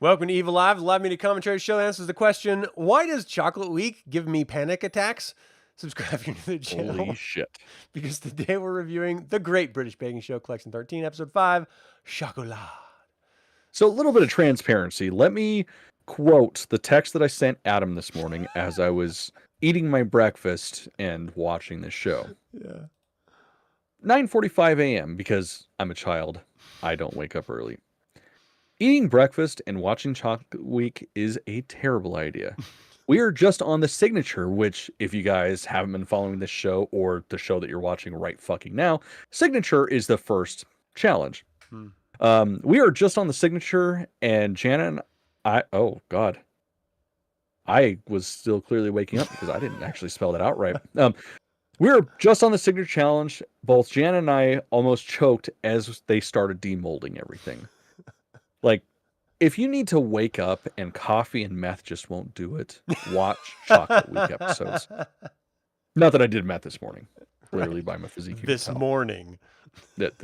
Welcome to Evilive, the live media commentary show that answers the question, why does Chocolate Week give me panic attacks? Subscribe if you're new to the channel. Holy shit. Because today we're reviewing the Great British Baking Show, Collection 13, Episode 5, Chocolat. So a little bit of transparency. Let me quote the text that I sent Adam this morning as I was eating my breakfast and watching this show. Yeah. 9:45 a.m. because I'm a child. I don't wake up early. Eating breakfast and watching Chocolate Week is a terrible idea. We are just on the signature, which if you guys haven't been following this show or the show that you're watching right fucking now, signature is the first challenge. We are just on the signature, and Jana and oh God, I was still clearly waking up because I didn't actually spell that out right. We were just on the signature challenge. Both Jana and I almost choked as they started demolding everything. Like, if you need to wake up and coffee and meth just won't do it, watch Chocolate Week episodes. Not that I did meth this morning. Clearly by my physique. This morning. It's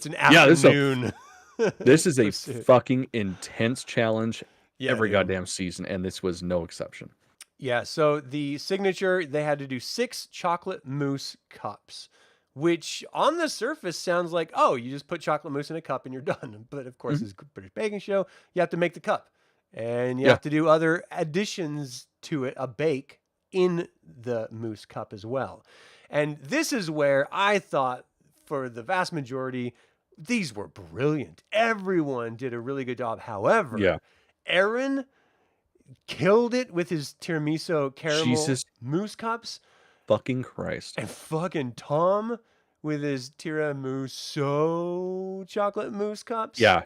an afternoon. This is a fucking intense challenge every goddamn season, and this was no exception. Yeah, so the signature, they had to do 6 chocolate mousse cups, which on the surface sounds like, oh, you just put chocolate mousse in a cup and you're done. But of course, it's a British baking show. You have to make the cup, and you have to do other additions to it, a bake in the mousse cup as well. And this is where I thought, for the vast majority, these were brilliant. Everyone did a really good job. However, Aaron killed it with his tiramisu caramel mousse cups. Fucking Christ. And fucking Tom with his tiramisu chocolate mousse cups. Yeah.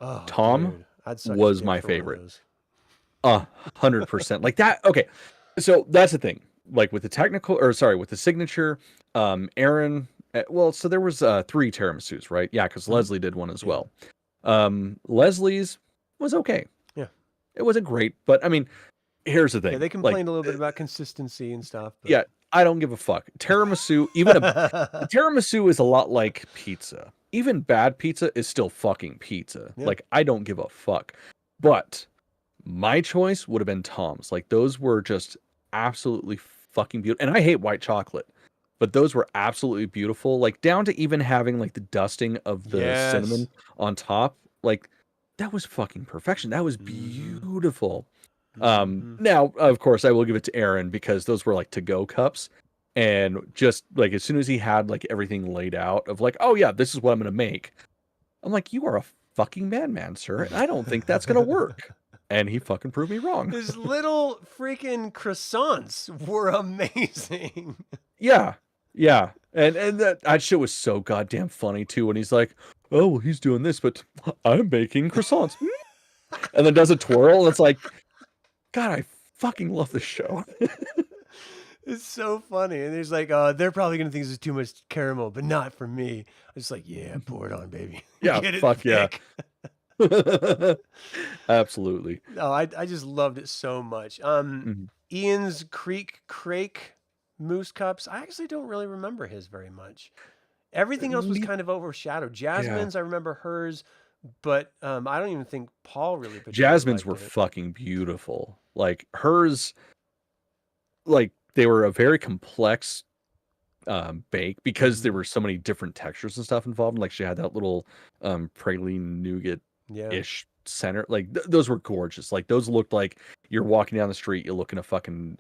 Oh, Tom was my favorite. 100%. Like that. Okay. So that's the thing. Like with the with the signature, Aaron, well, so there was 3 tiramisus, right? Yeah, because Leslie did one as well. Leslie's was okay. Yeah. It wasn't great, but I mean, here's the thing. Yeah, they complained a little bit about consistency and stuff. But... Yeah, I don't give a fuck. Tiramisu, tiramisu is a lot like pizza. Even bad pizza is still fucking pizza. Yeah. Like, I don't give a fuck. But my choice would have been Tom's. Like, those were just absolutely fucking beautiful. And I hate white chocolate, but those were absolutely beautiful. Like, down to even having like the dusting of the cinnamon on top. Like, that was fucking perfection. That was beautiful. Now, of course, I will give it to Aaron because those were like to-go cups, and just like as soon as he had like everything laid out of like, oh yeah, this is what I'm gonna make, I'm like, you are a fucking madman, sir, and I don't think that's gonna work. And he fucking proved me wrong. His little freaking croissants were amazing. Yeah, and that shit was so goddamn funny too when he's like, oh well, he's doing this, but I'm baking croissants, and then does a twirl, and it's like, God, I fucking love this show. It's so funny. And there's like, they're probably going to think this is too much caramel, but not for me. I'm just like, yeah, pour it on, baby. Yeah, fuck yeah. Absolutely. Oh, I just loved it so much. Ian's Crake mousse cups, I actually don't really remember his very much. Everything else was kind of overshadowed. Jasmine's, I remember hers. But I don't even think Paul really. Jasmine's were fucking beautiful. Like hers, like they were a very complex bake because there were so many different textures and stuff involved. Like she had that little praline nougat-ish center. Like those were gorgeous. Like those looked like you're walking down the street, you look in a fucking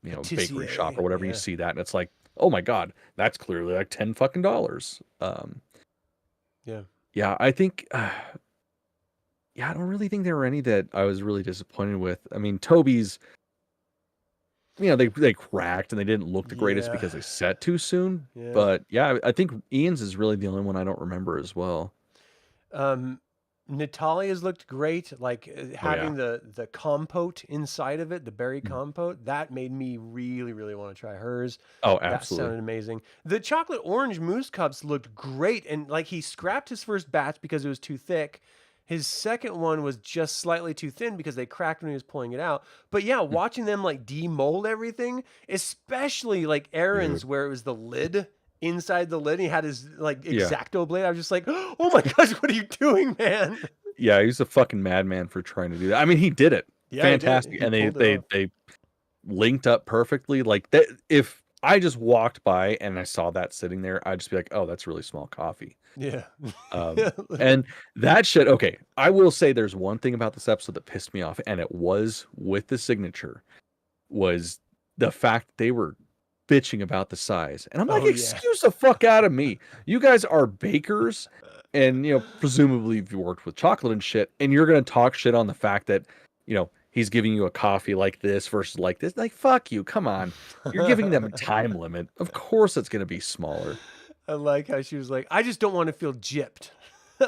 bakery shop or whatever. You see that, and it's like, oh my god, that's clearly like $10 fucking. Yeah, I think, I don't really think there were any that I was really disappointed with. I mean, Toby's, they cracked and they didn't look the greatest because they set too soon. Yeah. But yeah, I think Ian's is really the only one I don't remember as well. Natalia's looked great. Like having the compote inside of it, the berry compote, that made me really, really want to try hers. Oh, absolutely. That sounded amazing. The chocolate orange mousse cups looked great. And like he scrapped his first batch because it was too thick. His second one was just slightly too thin because they cracked when he was pulling it out. But yeah, watching them like demold everything, especially like Aaron's where it was the lid inside the lid. And he had his like Yeah. X-Acto blade. I was just like, oh my gosh, what are you doing, man? Yeah, he's a fucking madman for trying to do that. I mean, he did it. Yeah, he did it. Fantastic. He And pulled it off. they linked up perfectly. Like that, if I just walked by and I saw that sitting there, I'd just be like, oh, that's really small coffee. Yeah. And that shit, okay, I will say there's one thing about this episode that pissed me off, and it was with the signature, was the fact they were bitching about the size. And I'm like, Oh, yeah. excuse the fuck out of me. You guys are bakers, and presumably you've worked with chocolate and shit, and you're gonna talk shit on the fact that, he's giving you a coffee like this versus like this. Like, fuck you, come on. You're giving them a time limit. Of course it's gonna be smaller. I like how she was like, I just don't want to feel gypped.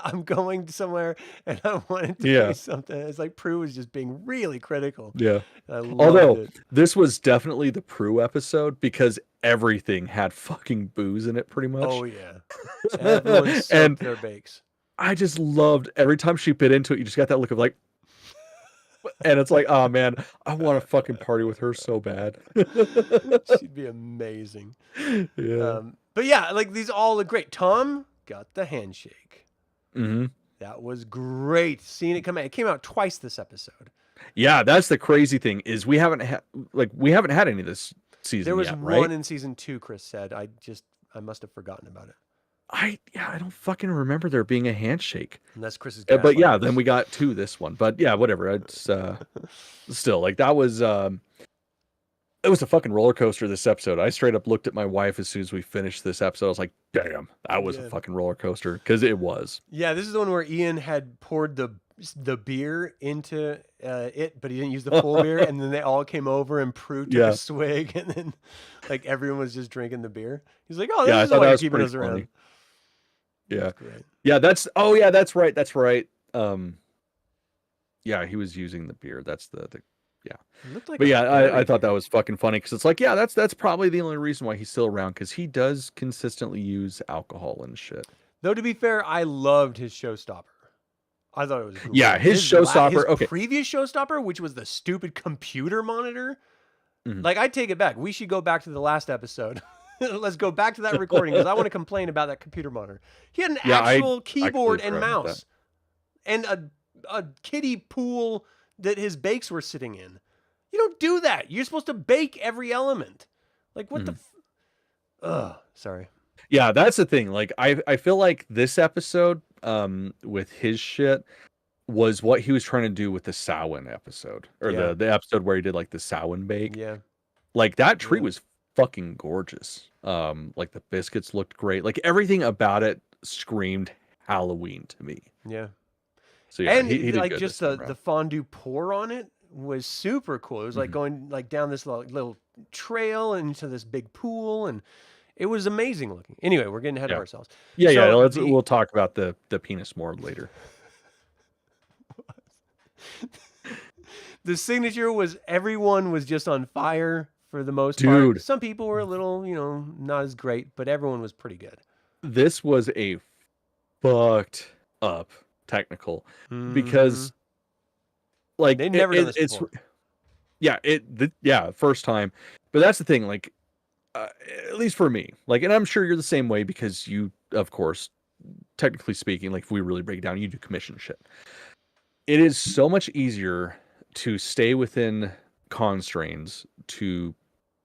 I'm going somewhere and I wanted to Yeah. do something. It's like Prue was just being really critical. Yeah. I loved Although it. this was definitely the Prue episode because everything had fucking booze in it pretty much. Oh yeah. Everyone And soaked their bakes. I just loved every time she bit into it, you just got that look of like, and it's like, oh man, I want to fucking party with her so bad. She'd be amazing. Yeah. But yeah, like these all look great. Tom got the handshake. Mm-hmm. That was great. Seeing it come out. It came out twice this episode. Yeah, that's the crazy thing is we haven't had any of this season. There was yet, one right? in season 2, Chris said. I must have forgotten about it. I don't fucking remember there being a handshake. Unless Chris is But yeah, gaslighting then us. we got to this one. But yeah, whatever. It's still like that was it was a fucking roller coaster this episode. I straight up looked at my wife as soon as we finished this episode. I was like, damn, that was a fucking roller coaster. Because it was. Yeah, this is the one where Ian had poured the beer into it, but he didn't use the full beer. And then they all came over and Prue took a swig. And then like everyone was just drinking the beer. He's like, oh, this is why you're keeping us around. Yeah. Yeah, that's right. That's right. Yeah, he was using the beer. That's the yeah. Like but yeah, I thought that was fucking funny because it's like, yeah, that's probably the only reason why he's still around because he does consistently use alcohol and shit. Though to be fair, I loved his showstopper. I thought it was great. Yeah, his showstopper. His previous showstopper, which was the stupid computer monitor. Mm-hmm. Like I take it back. We should go back to the last episode. Let's go back to that recording because I want to complain about that computer monitor. He had an actual keyboard and mouse, and a kiddie pool that his bakes were sitting in. You don't do that. You're supposed to bake every element. Like what the? Sorry. Yeah, that's the thing. Like I feel like this episode, with his shit, was what he was trying to do with the Samhain episode, or the episode where he did like the Samhain bake. Yeah. Like that tree was fucking gorgeous. Like the biscuits looked great. Like everything about it screamed Halloween to me. Yeah. So yeah, and he did like good just the fondue pour on it was super cool. It was like going like down this little trail into this big pool, and it was amazing looking. Anyway, we're getting ahead of ourselves. Yeah. We'll talk about the penis more later. The signature was everyone was just on fire for the most part. Some people were a little, not as great, but everyone was pretty good. This was a fucked up technical because like they never done this before. First time. But that's the thing, like at least for me, like, and I'm sure you're the same way because you, of course, technically speaking, like if we really break it down, you do commission shit. It is so much easier to stay within constraints to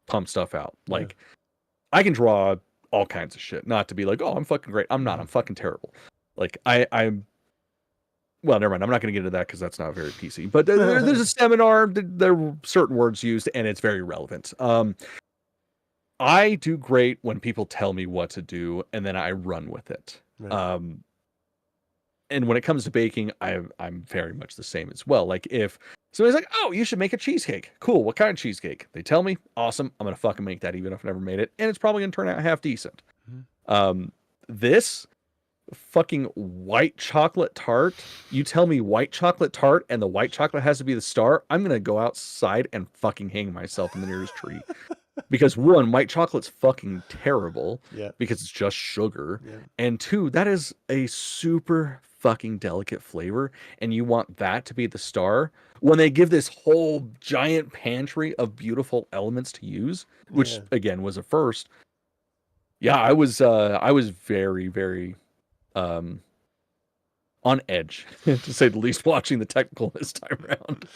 pump stuff out. Like I can draw all kinds of shit, not to be like, oh, I'm fucking great. I'm not. I'm fucking terrible. Like I'm. Well, never mind. I'm not going to get into that because that's not very PC. But there's a seminar. There are certain words used, and it's very relevant. I do great when people tell me what to do, and then I run with it. Right. And when it comes to baking, I'm very much the same as well. Like if somebody's like, "Oh, you should make a cheesecake." Cool. What kind of cheesecake? They tell me. Awesome. I'm gonna fucking make that, even if I've never made it, and it's probably gonna turn out half decent. This fucking white chocolate tart. You tell me white chocolate tart, and the white chocolate has to be the star. I'm gonna go outside and fucking hang myself in the nearest tree. Because one, white chocolate's fucking terrible. Yeah. Because it's just sugar. Yeah. And two, that is a super fucking delicate flavor, and you want that to be the star when they give this whole giant pantry of beautiful elements to use, which again was a first. Yeah, I was very, very um on edge to say the least watching the technical this time around.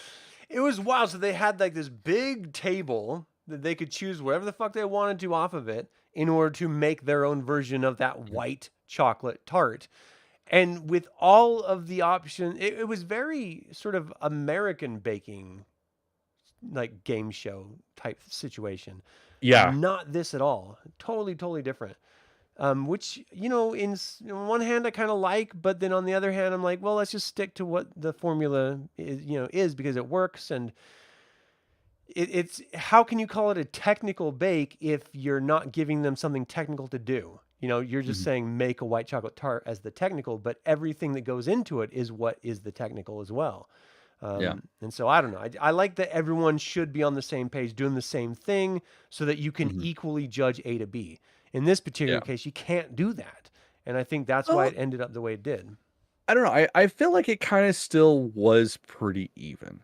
It was wild. So they had like this big table that they could choose whatever the fuck they wanted to off of it in order to make their own version of that white chocolate tart. And with all of the options, it was very sort of American baking, like game show type situation. Yeah. Not this at all. Totally, totally different. Which in one hand I kind of like, but then on the other hand I'm like, well, let's just stick to what the formula is because it works, and it's how can you call it a technical bake if you're not giving them something technical to do? You're just Mhm. saying make a white chocolate tart as the technical, but everything that goes into it is what is the technical as well. Yeah. And so I don't know. I like that everyone should be on the same page, doing the same thing, so that you can Mhm. equally judge A to B. In this particular Yeah. case, you can't do that, and I think that's why Well, it ended up the way it did. I don't know. I feel like it kind of still was pretty even.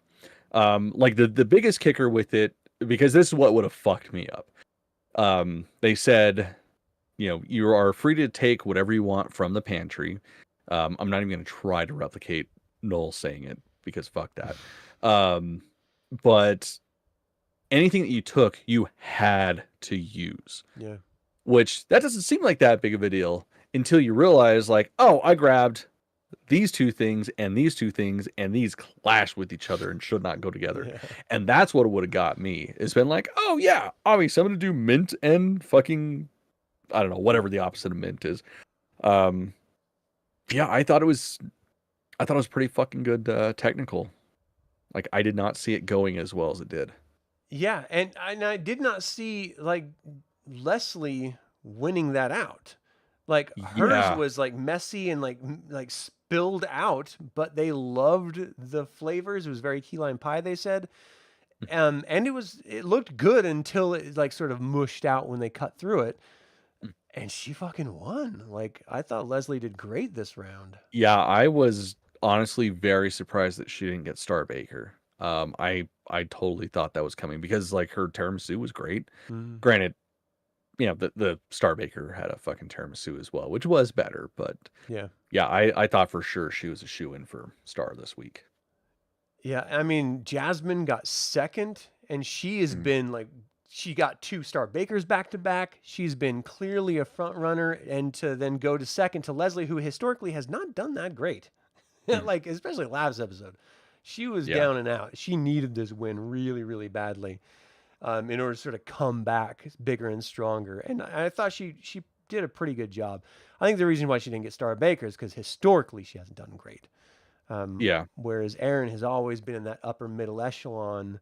Like the biggest kicker with it, because this is what would have fucked me up. They said, you are free to take whatever you want from the pantry. I'm not even going to try to replicate Noel saying it because fuck that. Um, but anything that you took, you had to use, Yeah. which that doesn't seem like that big of a deal until you realize, like, oh, I grabbed these two things and these two things, and these clash with each other and should not go together. Yeah. And that's what would have got me. It's been like, oh yeah, obviously I'm gonna do mint and fucking, I don't know, whatever the opposite of mint is. Um, yeah, I thought it was pretty fucking good technical. Like I did not see it going as well as it did. Yeah, and I did not see like Leslie winning that out. Like hers Yeah. was like messy and like spilled out, but they loved the flavors. It was very key lime pie, they said. And it looked good until it like sort of mushed out when they cut through it. And she fucking won. Like I thought Leslie did great this round. Yeah, I was honestly very surprised that she didn't get Star Baker. I totally thought that was coming because like her tiramisu was great. Mm, Granted, the Star Baker had a fucking tiramisu as well, which was better, but yeah. yeah, I thought for sure she was a shoe-in for Star this week. Yeah, I mean, Jasmine got second, and she has Mm, been like, she got 2 Star Bakers back to back. She's been clearly a front runner, and to then go to second to Leslie, who historically has not done that great, mm, like especially last episode, she was yeah. down and out. She needed this win really, really badly, in order to sort of come back bigger and stronger. And I thought she did a pretty good job. I think the reason why she didn't get Star Bakers because historically she hasn't done great. Yeah. Whereas Aaron has always been in that upper middle echelon,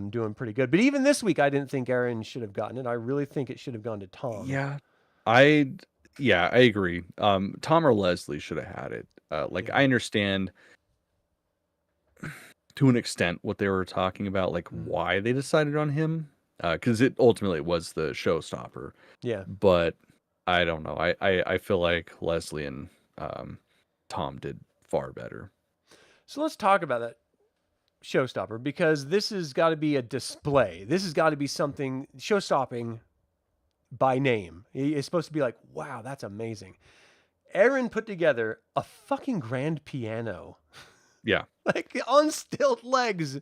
doing pretty good. But even this week, I didn't think Aaron should have gotten it. I really think it should have gone to Tom. Yeah. I yeah, I agree. Tom or Leslie should have had it. Like Yeah. I understand to an extent what they were talking about, like Mm. why they decided on him, because it ultimately was the showstopper. Yeah. But I don't know. I feel like Leslie and um, Tom did far better. So let's talk about that showstopper because this has got to be a display. This has got to be something show stopping by name. It's supposed to be like, wow, that's amazing. Aaron put together a fucking grand piano. Yeah. Like on stilt legs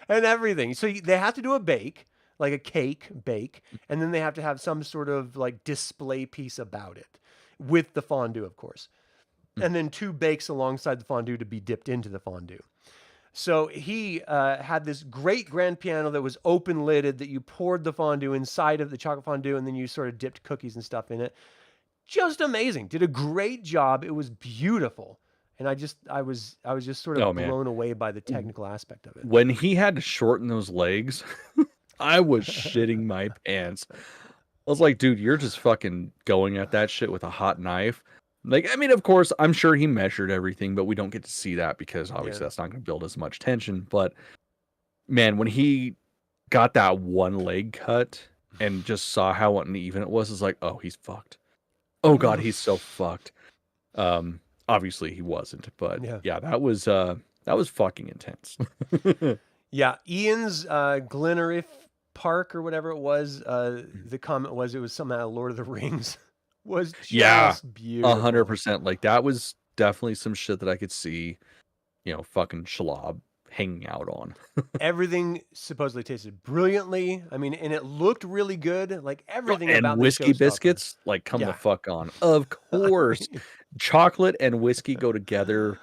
and everything. So they have to do a bake, like a cake bake, and then they have to have some sort of like display piece about it with the fondue, of course. Mm. And then 2 bakes alongside the fondue to be dipped into the fondue. So he had this great grand piano that was open lidded that you poured the fondue inside of the chocolate fondue and then you sort of dipped cookies and stuff in it. Just amazing. Did a great job. It was beautiful. And I was just sort Oh of man, blown away by the technical aspect of it. when he had to shorten those legs, I was shitting my pants. I was like, dude, you're just fucking going at that shit with a hot knife. Like, I mean, of course, I'm sure he measured everything, but we don't get to see that because Yeah. obviously that's not going to build as much tension. But man, when he got that one leg cut and just saw how uneven it was, it's like, oh, he's fucked. Oh god, he's so fucked. Obviously he wasn't, but Yeah. yeah, that was fucking intense. Yeah. Ian's Gleneriff Park or whatever it was, the comment was it was something out of Lord of the Rings. Was Yeah, just beautiful. 100%. Like that was definitely some shit that I could see, fucking Shalab hanging out on. Everything supposedly tasted brilliantly. I mean, and it looked really good. Like everything And about the whiskey showstopper. biscuits, like come the Yeah. fuck on. Of course. Chocolate and whiskey go together.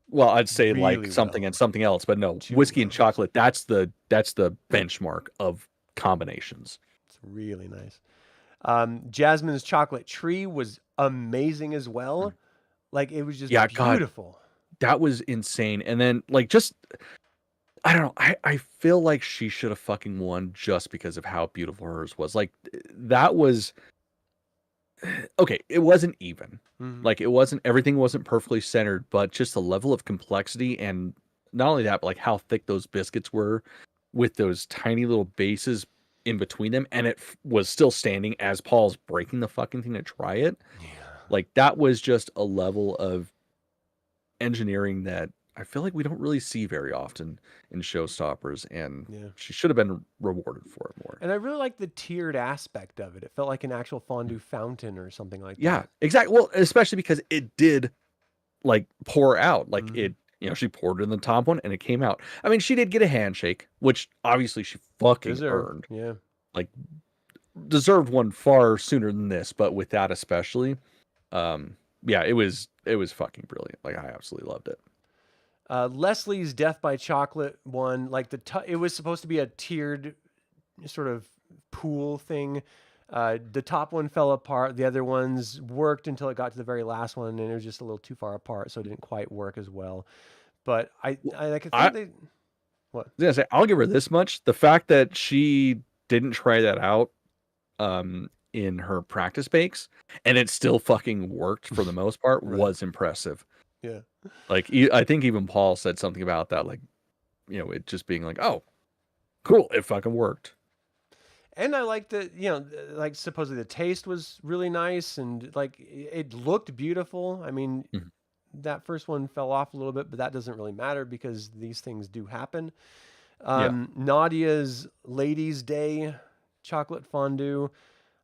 Well, I'd say like Really something well. and something else, but no, Too whiskey and well. chocolate, that's the benchmark of combinations. It's really nice. Jasmine's chocolate tree was amazing as well. Like it was just Yeah, God, beautiful. that was insane. And then like just I don't know, I feel like she should have fucking won just because of how beautiful hers was. Like that was okay, it wasn't even. Mhm. Like everything wasn't perfectly centered, but just the level of complexity and not only that, but like how thick those biscuits were with those tiny little bases in between them, and it was still standing as Paul's breaking the fucking thing to try it. Yeah. Like that was just a level of engineering that I feel like we don't really see very often in showstoppers, and Yeah. she should have been rewarded for it more. And I really like the tiered aspect of it. It felt like an actual fondue fountain or something like Yeah, that. exactly. Well, especially because it did like pour out. Like Mhm. it, she poured it in the top one and it came out. I mean, she did get a handshake, which obviously she fucking Deserved. earned. Yeah. Like deserved one far sooner than this, but with that especially, yeah, it was fucking brilliant. Like I absolutely loved it. Leslie's Death by Chocolate one, like it was supposed to be a tiered sort of pool thing. The top one fell apart. The other ones worked until it got to the very last one, and it was just a little too far apart, so it didn't quite work as well. But I like I I think they what? was gonna say I'll give her this much. The fact that she didn't try that out in her practice bakes and it still fucking worked for the most part Right. was impressive. Yeah. Like I think even Paul said something about that, like it just being like, oh, cool, it fucking worked. And I like that, like supposedly the taste was really nice and like it looked beautiful. I mean, Mhm. that first one fell off a little bit, but that doesn't really matter because these things do happen. Yeah. Nadia's Ladies' Day chocolate fondue.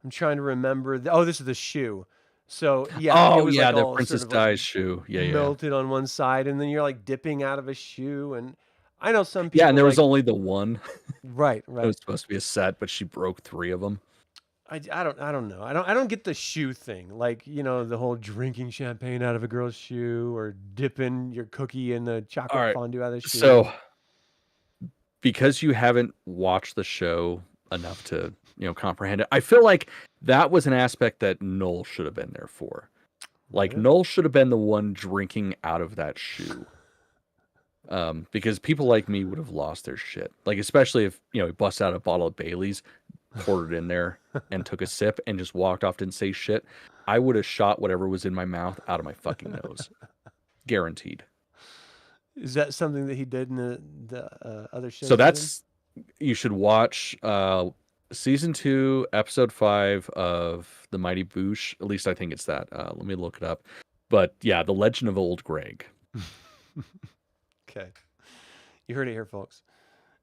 I'm trying to remember. Oh, this is the shoe. So yeah, it Oh was yeah, like the all sort Princess of like Di's shoe. Yeah, yeah. melted on one side, and then you're like dipping out of a shoe. And I know some Yeah, and people there was like, only the one. right, It was right. supposed to be a set, but she broke 3 of them. I don't know. I don't get the shoe thing. Like, the whole drinking champagne out of a girl's shoe or dipping your cookie in the All chocolate right. fondue out of the shoe. So, because you haven't watched the show enough to, comprehend it, I feel like that was an aspect that Noel should have been there for. Like Yeah. Noel should have been the one drinking out of that shoe. Because people like me would have lost their shit. Like especially if, he busts out a bottle of Bailey's, poured it in there and took a sip and just walked off, didn't say shit. I would have shot whatever was in my mouth out of my fucking nose. Guaranteed. Is that something that he did in the other shows? So that's you should watch season 2, episode 5 of The Mighty Boosh. At least I think it's that. Let me look it up. But yeah, The Legend of Old Greg. Okay. You heard it here, folks.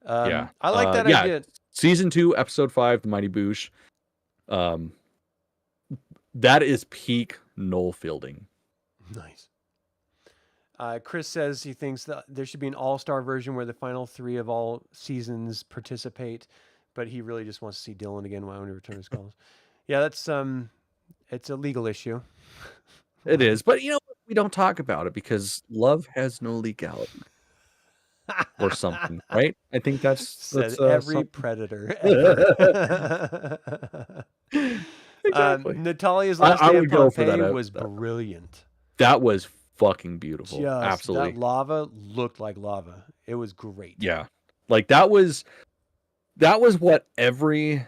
Yeah. I like that yeah. idea. Season 2, episode 5, The Mighty Boosh. That is peak Noel Fielding. Nice. Chris says he thinks that there should be an all-star version where the final 3 of all seasons participate, but he really just wants to see Dylan again when he returns calls. Yeah, that's it's a legal issue. It is, but we don't talk about it because love has no legality or something, right? I think that's every something. predator ever. Exactly. Natalia's I last day would of go for that Pompeii out. was brilliant. That was fucking beautiful. Just Absolutely. that lava looked like lava. It was great. Yeah. Like that was what every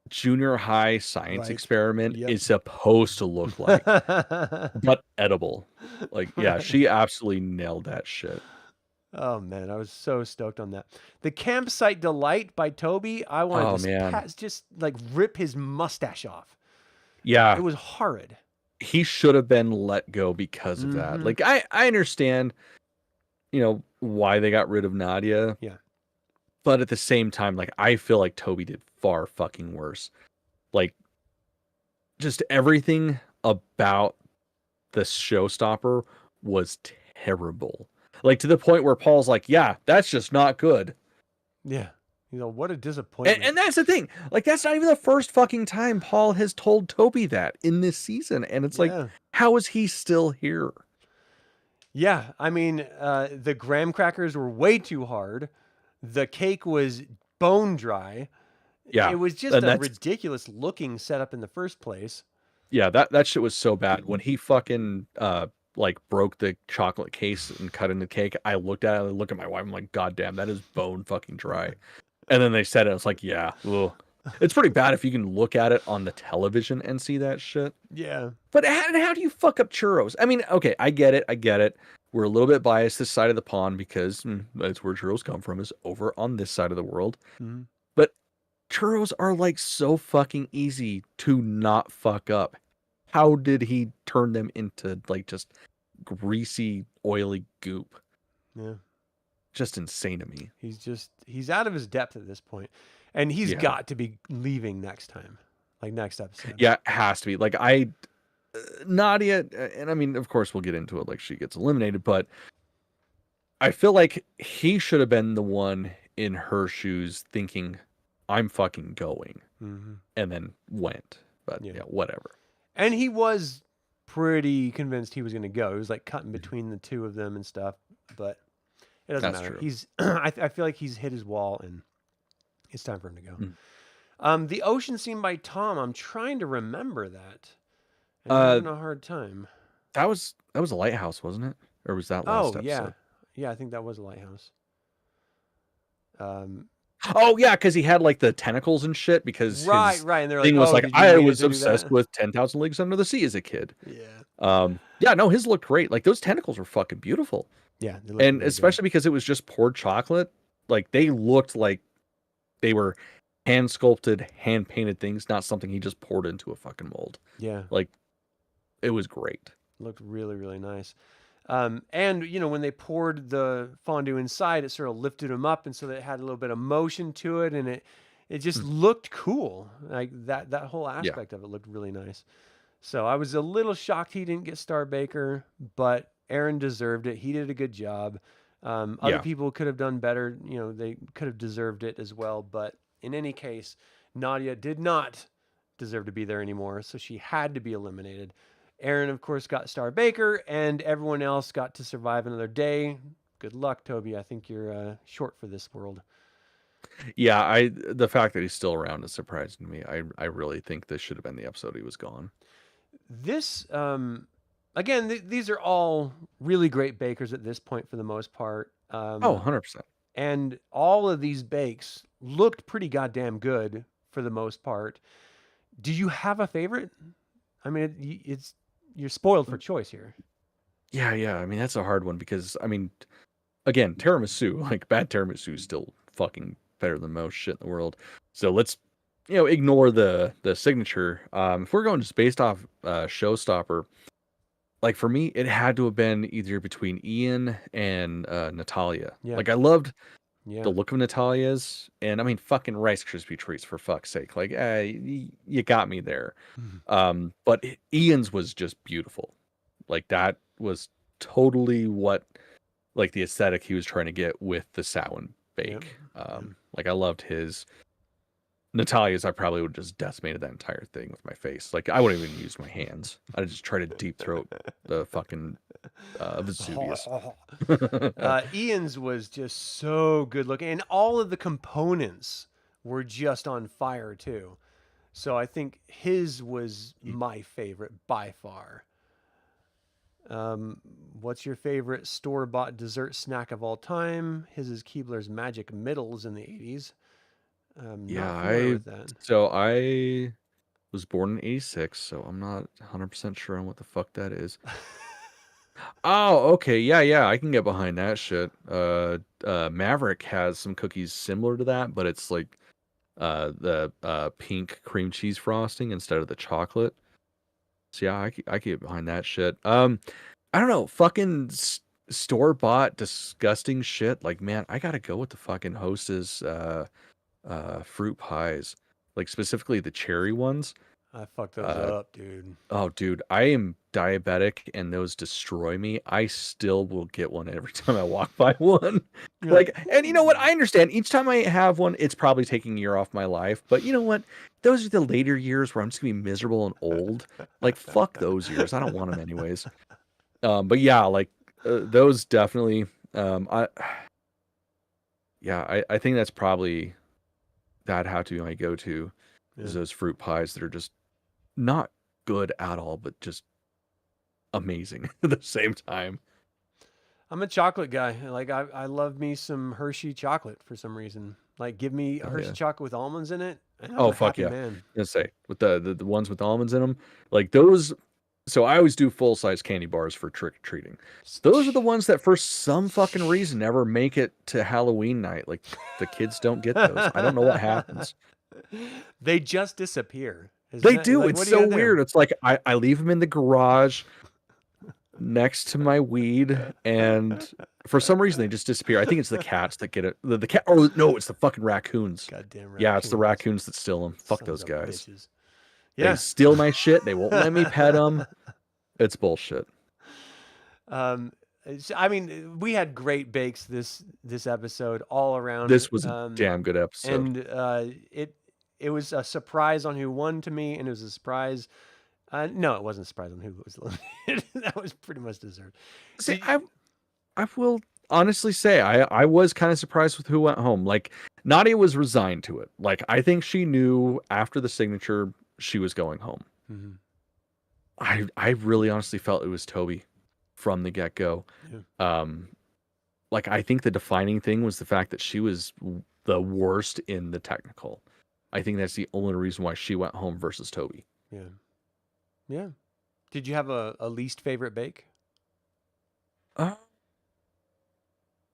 junior high science Right. experiment Yep. is supposed to look like, but edible. Like, yeah, she absolutely nailed that shit. Oh man, I was so stoked on that. The Campsite Delight by Toby. I wanted to just like rip his mustache off. Yeah. It was horrid. He should have been let go because of that. Like I understand, why they got rid of Nadia. Yeah. But at the same time, like, I feel like Toby did far fucking worse. Like, just everything about the showstopper was terrible. Like, to the point where Paul's like, yeah, that's just not good. Yeah. What a disappointment. And that's the thing. Like, that's not even the first fucking time Paul has told Toby that in this season. And it's like, Yeah. how is he still here? Yeah. I mean, the graham crackers were way too hard. The cake was bone dry. Yeah. It was just And a that's, ridiculous looking setup in the first place. yeah, that shit was so bad. When he fucking, like, broke the chocolate case and cut into cake, I looked at it, I looked at my wife, I'm like, God damn, that is bone fucking dry. And then they said it, it's like, yeah, ugh. It's pretty bad if you can look at it on the television and see that shit. Yeah. But how do you fuck up churros? I mean, okay, I get it. We're a little bit biased this side of the pond because that's where churros come from, is over on this side of the world. Mm-hmm. But churros are like so fucking easy to not fuck up. How did he turn them into like just greasy, oily goop? Yeah. Just insane to me. He's out of his depth at this point. And he's Yeah. got to be leaving next time. Like next episode. Yeah, it has to be. Like, Nadia, and I mean, of course we'll get into it, like she gets eliminated, but I feel like he should have been the one in her shoes thinking, I'm fucking going, Mm-hmm. and then went. But yeah, whatever. And he was pretty convinced he was going to go. He was like cutting between the two of them and stuff, but it doesn't That's matter. true. He's I feel like he's hit his wall and it's time for him to go. The ocean scene by Tom, I'm trying to remember that. And I'm having a hard time. That was a lighthouse, wasn't it? Or was that last episode? Yeah. Yeah, I think that was a lighthouse. Oh yeah, because he had like the tentacles and shit. Because right, his and they're thing like, was like, I was obsessed with with 10,000 Leagues Under the Sea as a kid. Yeah. Yeah, no, his looked great. Like those tentacles were fucking beautiful. Yeah, And really especially because it was just poured chocolate. Like they looked like they were hand sculpted, hand painted things, not something he just poured into a fucking mold. Yeah. Like it was great. Looked really, really nice. And when they poured the fondue inside, it sort of lifted them up, and so that it had a little bit of motion to it, and it just looked cool. Like that whole aspect of it looked really nice. So I was a little shocked he didn't get Star Baker, but Aaron deserved it. He did a good job. Other people could have done better. They could have deserved it as well. But in any case, Nadia did not deserve to be there anymore, so she had to be eliminated. Aaron, of course, got Star Baker, and everyone else got to survive another day. Good luck, Toby. I think you're short for this world. Yeah, the fact that he's still around is surprising to me. I really think this should have been the episode he was gone. This, again, these are all really great bakers at this point for the most part. 100%. And all of these bakes looked pretty goddamn good for the most part. Do you have a favorite? I mean, you're spoiled for choice here. Yeah. I mean, that's a hard one because, I mean, again, tiramisu, like bad tiramisu is still fucking better than most shit in the world. So let's, ignore the signature. If we're going just based off showstopper, like for me, it had to have been either between Ian and Natalia. Yeah. Like I loved the look of Natalia's, and I mean, fucking Rice Krispie treats for fuck's sake. Like, you got me there. But Ian's was just beautiful. Like that was totally what, like the aesthetic he was trying to get with the Samhain bake. Like I loved his. Natalia's, I probably would have just decimated that entire thing with my face. Like I wouldn't even use my hands. I'd just try to deep throat the fucking Vesuvius. Ian's was just so good looking, and all of the components were just on fire too. So I think his was my favorite by far. What's your favorite store-bought dessert snack of all time? His is Keebler's Magic Middles in the 80s. So I was born in 86, so I'm not 100% sure on what the fuck that is. Oh, okay. Yeah, I can get behind that shit. Maverick has some cookies similar to that, but it's like the pink cream cheese frosting instead of the chocolate. So yeah, I can get behind that shit. I don't know, fucking store-bought disgusting shit, like, man, I gotta go with the fucking Hostess fruit pies, like specifically the cherry ones. I fucked those Uh, up, dude. oh, dude, I am diabetic and those destroy me. I still will get one every time I walk by one. You're Like, like, and you know what? "Ooh." I understand each time I have one, it's probably taking a year off my life. But you know what? Those are the later years where I'm just gonna be miserable and old. Like, fuck those years. I don't want them anyways. But yeah, like those definitely. I think that's probably that'd have to be my go-to is Yeah. those fruit pies that are just not good at all, but just amazing at the same time. I'm a chocolate guy. Like I love me some Hershey chocolate for some reason. Like give me a Oh Hershey yeah. chocolate with almonds in it, and I'm Oh a fuck happy yeah. man. Gonna say with the ones with almonds in them, like those. So I always do full size candy bars for trick or treating. Those are the ones that for some fucking reason never make it to Halloween night. Like the kids don't get those. I don't know what happens. They just disappear. Isn't They that do. like It's what are you so gonna do? weird. It's like I leave them in the garage next to my weed, and for some reason they just disappear. I think it's the cats that get it. The cat. Oh no, it's the fucking raccoons. Goddamn Yeah, it's the raccoons. raccoons that steal them. Fuck Sons those of guys. bitches. They Yeah. steal my shit. They won't let me pet them. It's bullshit. I mean, we had great bakes this episode all around. This was a damn good episode. And it was a surprise on who won to me, and it was a surprise. No, it wasn't a surprise on who was eliminated. That was pretty much deserved. See, Did you- I will honestly say I was kind of surprised with who went home. Like Nadia was resigned to it. Like I think she knew after the signature she was going home. Mhm. I really honestly felt it was Toby from the get-go. Yeah. Like I think the defining thing was the fact that she was the worst in the technical. I think that's the only reason why she went home versus Toby. Yeah. Yeah. Did you have a least favorite bake?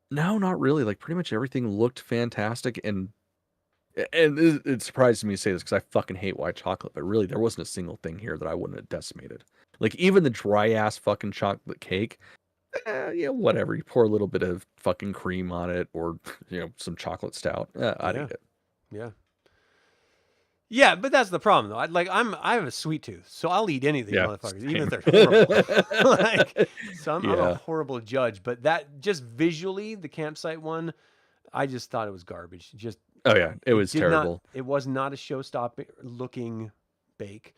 No, not really. Like pretty much everything looked fantastic, and it surprises me to say this because I fucking hate white chocolate, but really there wasn't a single thing here that I wouldn't have decimated. Like even the dry ass fucking chocolate cake, yeah, whatever. You pour a little bit of fucking cream on it, or some chocolate stout. I'd Yeah. eat it. Yeah. Yeah, but that's the problem though. I have a sweet tooth, so I'll eat any of these Yeah, motherfuckers, even if same. they're horrible. I'm a Yeah. horrible judge. But that just visually, the campsite one, I just thought it was garbage. Just Oh yeah, it was terrible. It was not a showstopper looking bake.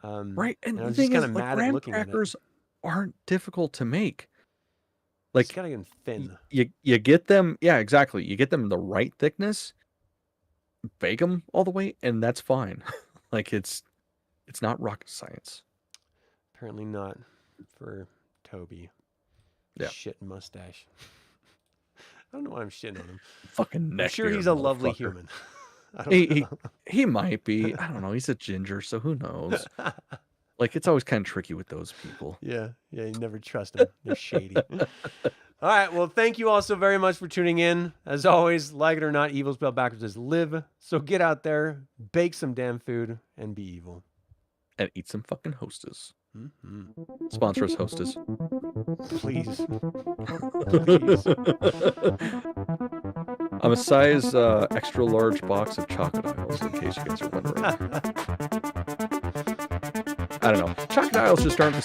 Right, and I the was just thing kind is, of like mad at graham looking at it. crackers aren't difficult to make. It's Like gotta get thin. you get them, yeah, exactly. You get them the right thickness, bake them all the way, and that's fine. Like it's not rocket science. Apparently not for Toby. Yeah. Shit mustache. I don't know why I'm shitting on him. Fucking I'm neck. sure he's a lovely human. I don't He know. he might be. I don't know. He's a ginger, so who knows? Like it's always kind of tricky with those people. Yeah, you never trust them. They're shady. All right, well, thank you all so very much for tuning in. As always, like it or not, evil spelled backwards is live. So get out there, bake some damn food, and be evil. And eat some fucking Hostess. Mm-hmm. Sponsor us, Hostess. Please. I'm a size extra large box of chocolate aisles, in case you guys are wondering. I don't know. Chocolate aisles just aren't the